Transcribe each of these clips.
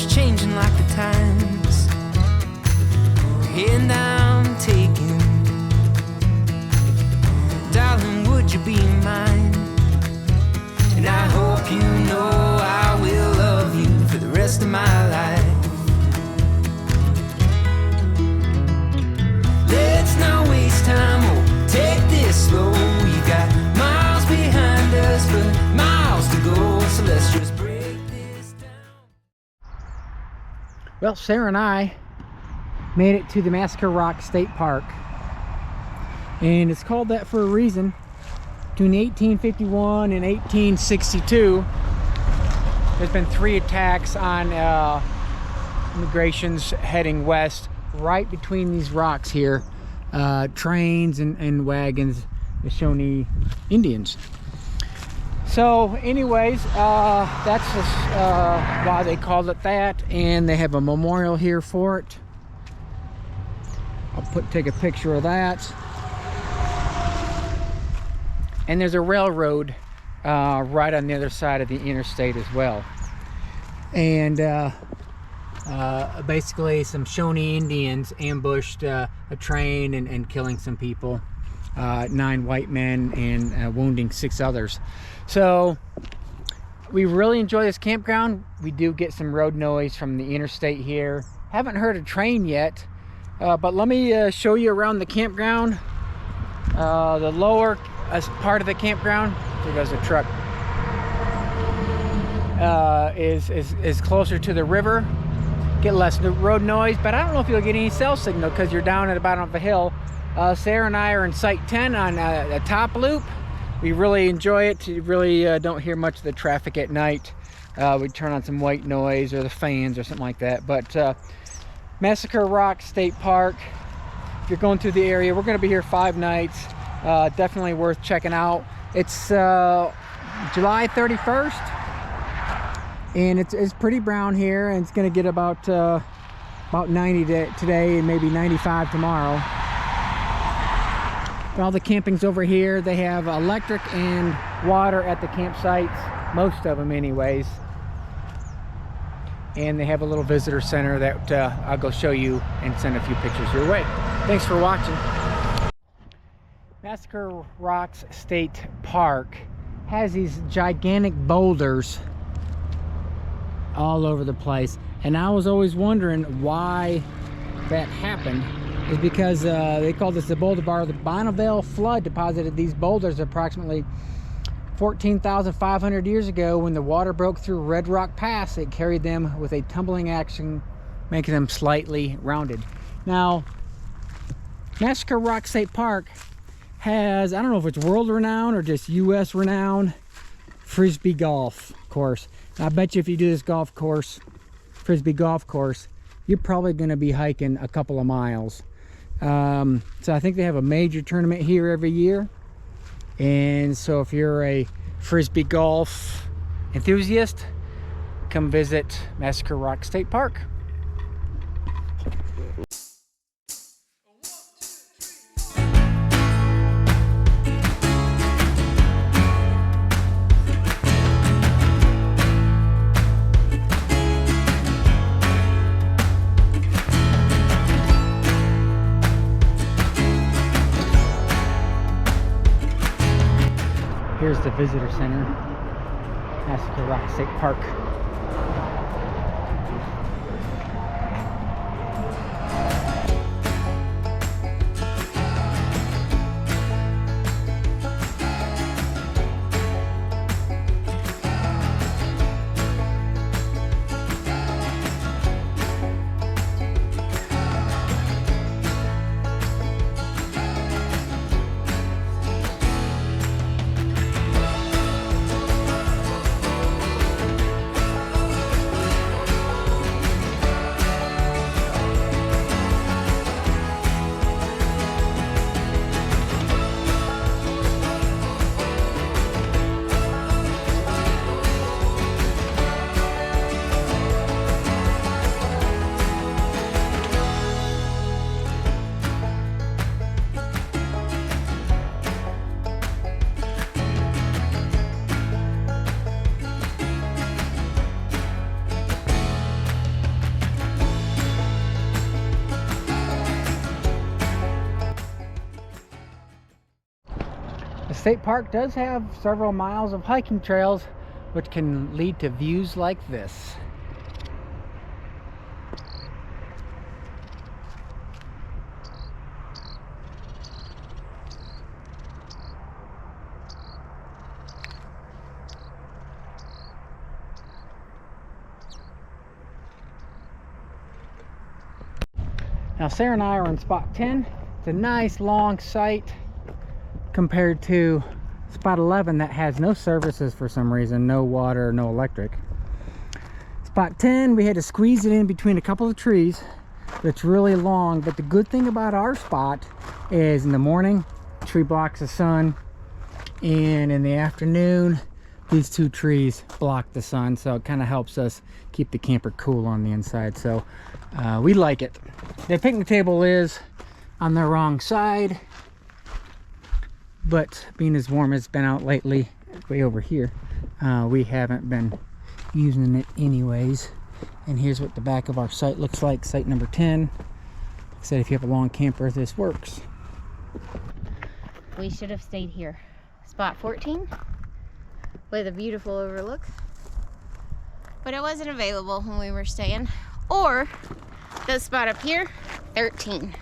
changing like the times, and I'm taking. Darling, would you be mine? And I hope you know I will love you for the rest of my life. Let's not waste time, oh, take this slow. You got miles behind us, but miles to go, so let's just break this down. Well, Sarah and I made it to the Massacre Rocks State Park, and it's called that for a reason. Between 1851 and 1862, there's been 3 attacks on immigrations heading west, right between these rocks here. Trains and wagons, the Shawnee Indians. So anyways, that's just, why they called it that, and they have a memorial here for it. I'll take a picture of that. And there's a railroad right on the other side of the interstate as well. And basically some Shawnee Indians ambushed a train and killing some people, 9 white men, and wounding 6 others. So we really enjoy this campground. We do get some road noise from the interstate here. Haven't heard a train yet, but let me show you around the campground. The lower part of the campground, there goes a truck, is closer to the river. Get less road noise, but I don't know if you'll get any cell signal because you're down at the bottom of a hill. Sarah and I are in Site 10 on a top loop. We really enjoy it. You really don't hear much of the traffic at night. We turn on some white noise or the fans or something like that. But Massacre Rocks State Park, if you're going through the area, we're going to be here 5 nights. Definitely worth checking out. It's July 31st. And it's pretty brown here, and it's going to get about 90 today and maybe 95 tomorrow. All the camping's over here. They have electric and water at the campsites, most of them anyways. And they have a little visitor center that I'll go show you and send a few pictures your way. Thanks for watching. Massacre Rocks State Park has these gigantic boulders all over the place, and I was always wondering why that happened. Is because they called this the boulder bar. The Bonneville flood deposited these boulders approximately 14,500 years ago. When the water broke through Red Rock Pass, it carried them with a tumbling action, making them slightly rounded. Now, Massacre Rocks State Park has, I don't know if it's world renowned or just US renowned, frisbee golf course. I bet you if you do this golf course, frisbee golf course, you're probably going to be hiking a couple of miles. So I think they have a major tournament here every year. And so if you're a frisbee golf enthusiast, come visit Massacre Rocks State Park. Here's the visitor center, Massacre Rocks State Park. state park does have several miles of hiking trails, which can lead to views like this. Now Sarah and I are on spot 10. It's a nice long site compared to spot 11 that has no services for some reason, no water, no electric. Spot 10, we had to squeeze it in between a couple of trees. It's really long, but the good thing about our spot is in the morning, the tree blocks the sun, and in the afternoon, these two trees block the sun, so it kind of helps us keep the camper cool on the inside. So we like it. The picnic table is on the wrong side, but being as warm as it's been out lately, way over here, we haven't been using it anyways. And here's what the back of our site looks like, site number 10. Like I said, if you have a long camper, this works. We should have stayed here. Spot 14 with a beautiful overlook, but it wasn't available when we were staying. Or this spot up here, 13.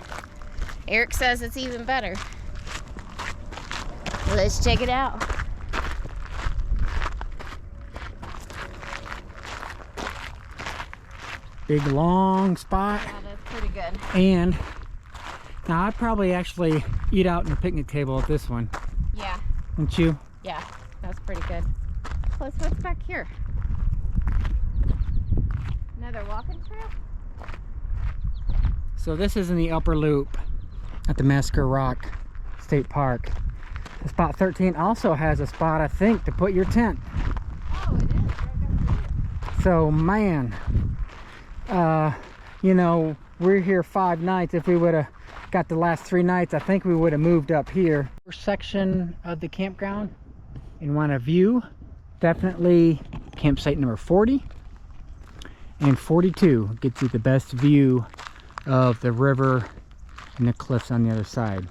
Eric says it's even better. Let's check it out. Big long spot. Yeah, that's pretty good. And now I'd probably actually eat out in the picnic table at this one. Yeah. Wouldn't you? Yeah, that's pretty good. Plus, what's back here? Another walking trail? So this is in the upper loop at the Massacre Rocks State Park. The spot 13 also has a spot, I think, to put your tent. Oh, it is. Right back here. So man, you know, we're here 5 nights. If we would have got the last 3 nights, I think we would have moved up here. First section of the campground and want a view, definitely campsite number 40 and 42 gets you the best view of the river and the cliffs on the other side.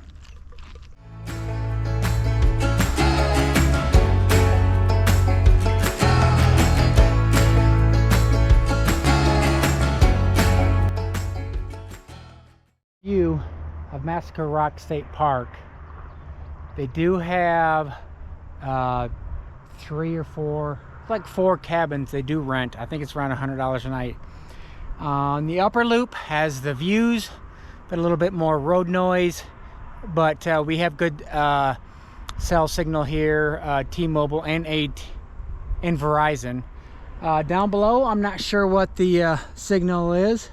View of Massacre Rocks State Park. They do have 3 or 4, like 4 cabins they do rent. I think it's around $100 a night. The upper loop has the views, but a little bit more road noise, but we have good cell signal here, T-Mobile and Verizon. Down below, I'm not sure what the signal is.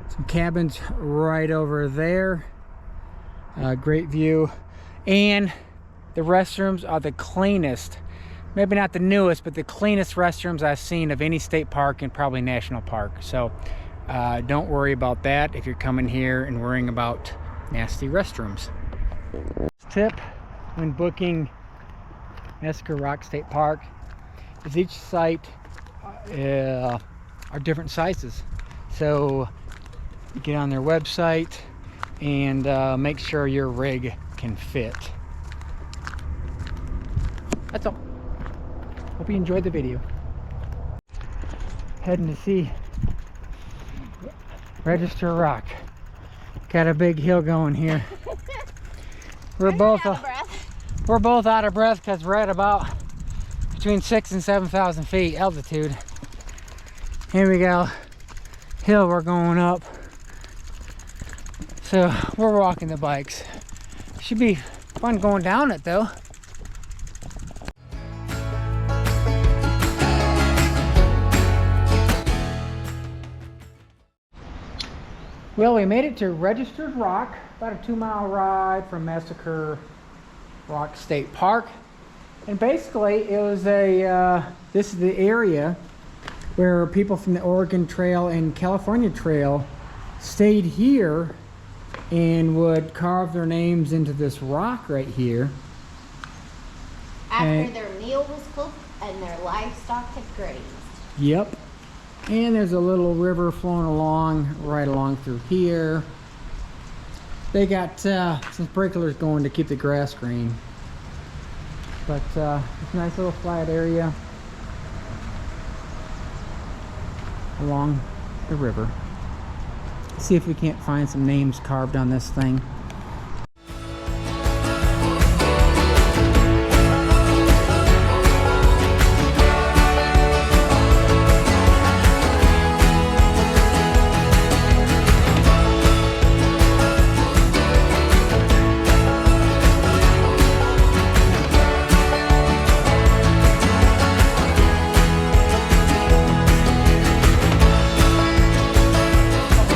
Some cabins right over there. Great view. And the restrooms are the cleanest. Maybe not the newest, but the cleanest restrooms I've seen of any state park and probably national park. So don't worry about that if you're coming here and worrying about nasty restrooms. Tip when booking Massacre Rocks State Park is each site are different sizes. So you get on their website and make sure your rig can fit. That's all. Hope you enjoyed the video. Heading to see Register Rock. Got a big hill going here. We're both out of breath because we're at about between 6,000 and 7,000 feet altitude. Here we go. Hill we're going up. So we're walking the bikes. Should be fun going down it though. Well, we made it to Registered Rock, about a 2-mile ride from Massacre Rocks State Park. And basically it was this is the area where people from the Oregon Trail and California Trail stayed here and would carve their names into this rock right here. After their meal was cooked and their livestock had grazed. Yep. And there's a little river flowing along, right along through here. They got some sprinklers going to keep the grass green. But it's a nice little flat area along the river. See if we can't find some names carved on this thing.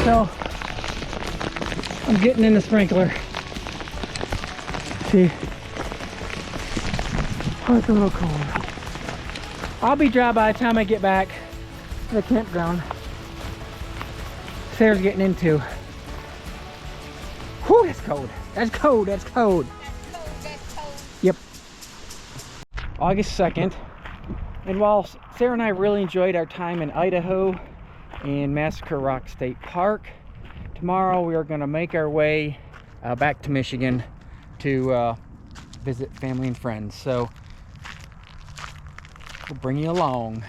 So I'm getting in the sprinkler. See, oh, it's a little cold. I'll be dry by the time I get back to the campground. Sarah's getting into. Whew, that's cold. That's cold. That's cold. That's cold. Yep. August 2nd. And while Sarah and I really enjoyed our time in Idaho in Massacre Rocks State Park, tomorrow we are going to make our way back to Michigan to visit family and friends. So we'll bring you along.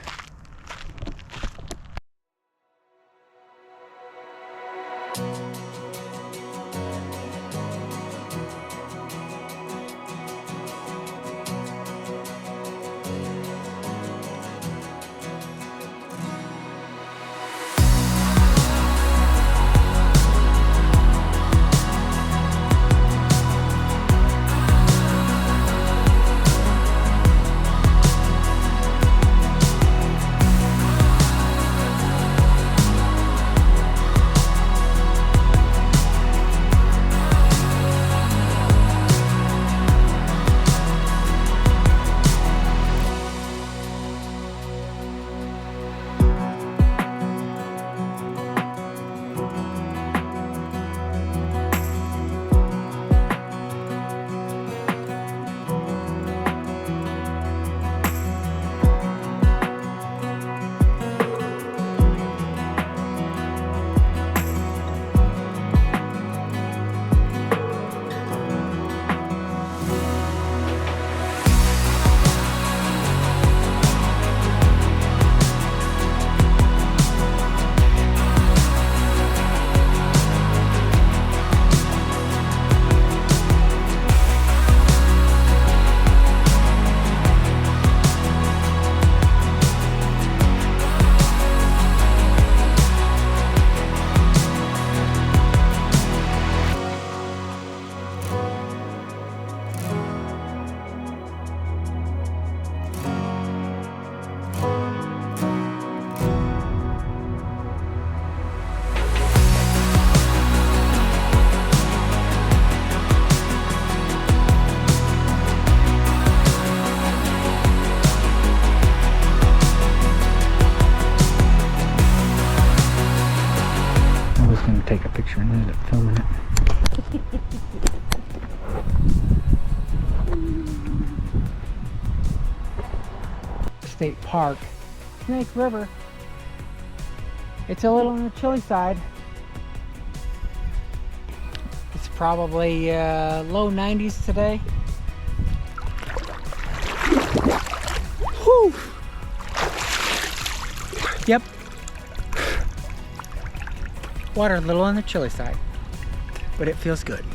Take a picture and ended up filming it. State Park, Snake River. It's a little on the chilly side. It's probably low 90s today. Whew. Yep. Water a little on the chilly side, but it feels good.